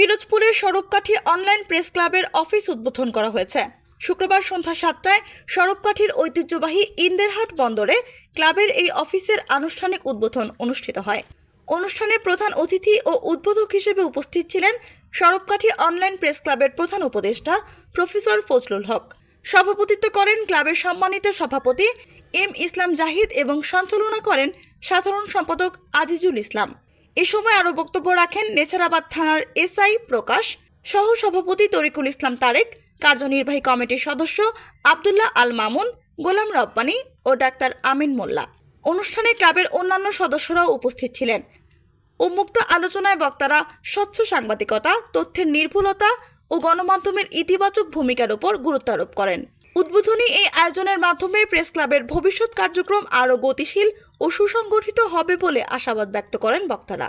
পিরোজপুরের সরবকাঠি online press ক্লাবের office উদ্বোধন করা হয়েছে। শুক্রবার সন্ধ্যা ৭টায় সরবকাঠির ঐতিহ্যবাহী ইন্দেরহাট বন্দরে ক্লাবের এই অফিসের আনুষ্ঠানিক উদ্বোধন অনুষ্ঠিত হয়। অনুষ্ঠানে প্রধান অতিথি ও উদ্বোধক হিসেবে উপস্থিত ছিলেন সরবকাঠি অনলাইন প্রেস ক্লাবের প্রধান উপদেষ্টা প্রফেসর ফজলুল হক। সভাপতিত্ব করেন ক্লাবের সম্মানিত সভাপতি এম ইসলাম জাহিদ এবং সঞ্চালনা করেন সাধারণ সম্পাদক আজিজুল ইসলাম। এ সময় আরও বক্তব্য রাখেন নেছারাবাদ থানার এসআই প্রকাশ, সহ সভাপতি তরিকুল ইসলাম তারেক, কার্যনির্বাহী কমিটির সদস্য আব্দুল্লাহ আল মামুন, গোলাম রব্বানী ও ডাক্তার আমিন মোল্লা। অনুষ্ঠানে ক্লাবের অন্যান্য সদস্যরাও উপস্থিত ছিলেন। উন্মুক্ত আলোচনায় বক্তারা স্বচ্ছ সাংবাদিকতা, তথ্যের নির্ভুলতা ও গণমাধ্যমের ইতিবাচক ভূমিকার উপর গুরুত্ব আরোপ করেন। উদ্বোধনী এই আয়োজনের মাধ্যমে প্রেস ক্লাবের ভবিষ্যৎ কার্যক্রম আরও গতিশীল ও সুসংগঠিত হবে বলে আশাবাদ ব্যক্ত করেন বক্তারা।